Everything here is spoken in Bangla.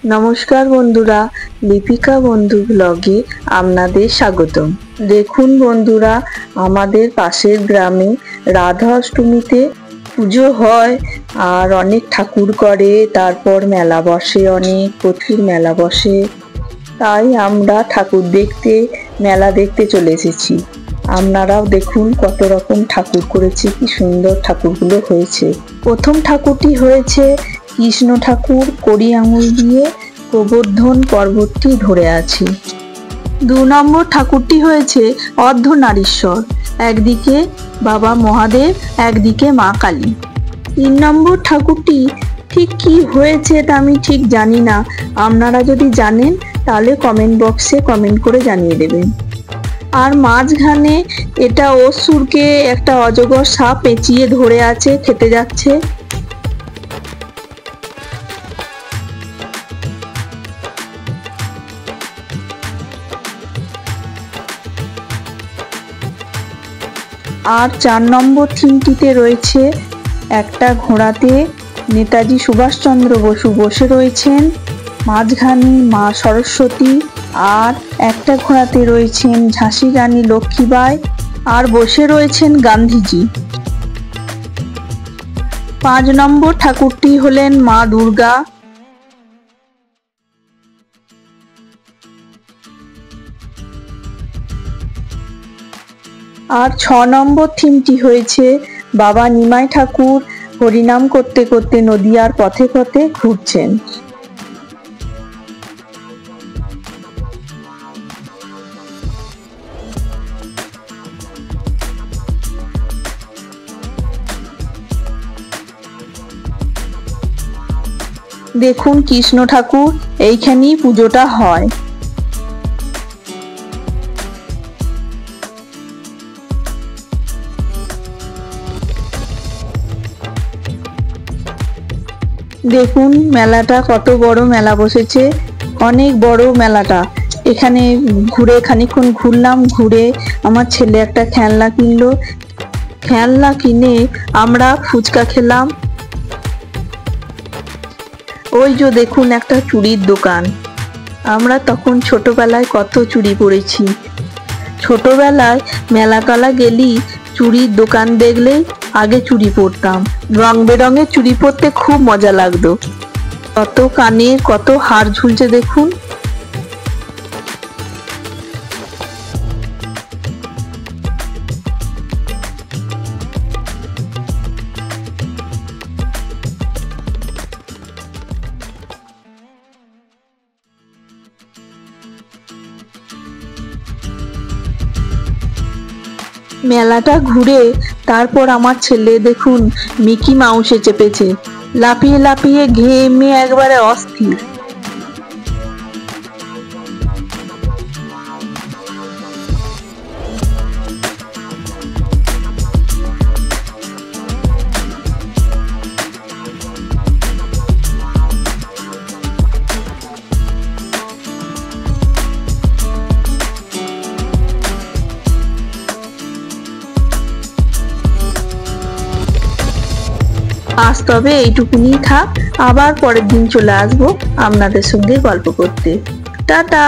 নমস্কার বন্ধুরা, লিপিকা বন্ধু ব্লগে আপনাদের স্বাগতম। দেখুন বন্ধুরা, আমাদের পাশের গ্রামে রাধা অষ্টমীতে পুজো হয় আর অনেক ঠাকুর করে, তারপর মেলা বসে, অনেক প্রচুর মেলা বসে। তাই আমরা ঠাকুর দেখতে, মেলা দেখতে চলে এসেছি। আপনারাও দেখুন কত রকম ঠাকুর করেছে, কি সুন্দর ঠাকুরগুলো হয়েছে। প্রথম ঠাকুরটি হয়েছে কৃষ্ণ ঠাকুর, কড়ি আঙুল দিয়ে গোবর্ধন পর্বতটি ধরে আছে। 2 নম্বর ঠাকুরটি হয়েছে অর্ধনারীশ্বর, একদিকে বাবা মহাদেব, একদিকে মা কালী। 3 নম্বর ঠাকুরটি ঠিক কি হয়েছে তা আমি ঠিক জানি না, আপনারা যদি জানেন তাহলে কমেন্ট বক্সে কমেন্ট করে জানিয়ে দেবেন। আর মাঝখানে এটা অসুরকে একটা অজগর সাপ পেঁচিয়ে ধরে আছে, খেতে যাচ্ছে। আর 4 নম্বর থিমটিতে রয়েছে একটা ঘোড়াতে নেতাজি সুভাষচন্দ্র বসু বসে রয়েছেন, মাঝখানে মা সরস্বতী, আর একটা ঘোড়াতে রয়েছেন ঝাঁসি রানী লক্ষ্মীবাই, আর বসে রয়েছেন গান্ধীজি। 5 নম্বর ঠাকুরটি হলেন মা দুর্গা। আর 6 নম্বর থিমটি হয়েছে বাবা নিমাই ঠাকুর হরিনাম করতে করতে নদিয়ার পথে পথে ঘুরছেন। দেখুন কৃষ্ণ ঠাকুর, এইখানেই পুজোটা হয়। দেখুন মেলাটা কত বড় মেলা বসেছে, অনেক বড় মেলাটা। এখানে ঘুরে খানিকক্ষণ ঘুরলাম, ঘুরে আমার ছেলে একটা খেলনা কিনলো, খেলনা কিনে আমরা ফুচকা খেলাম। ওই যে দেখুন একটা চুড়ির দোকান, আমরা তখন ছোটবেলায় কত চুড়ি পরেছি। ছোটবেলায় মেলা গেলি চুড়ির দোকান দেখলেই আগে চুড়ি পরতাম, রং বেরঙের চুড়ি পরতে খুব মজা লাগতো। কত কানে কত হার ঝুলছে দেখুন। মেলাটা ঘুরে তারপর আমার ছেলে দেখুন মিকি মাউসে চেপেছে, লাফিয়ে লাফিয়ে ঘেমে একবারে অস্থির। আজ তবে এইটুকুনি থাক, আবার পরের দিন চলে আসবো আপনাদের সঙ্গে গল্প করতে। টাটা।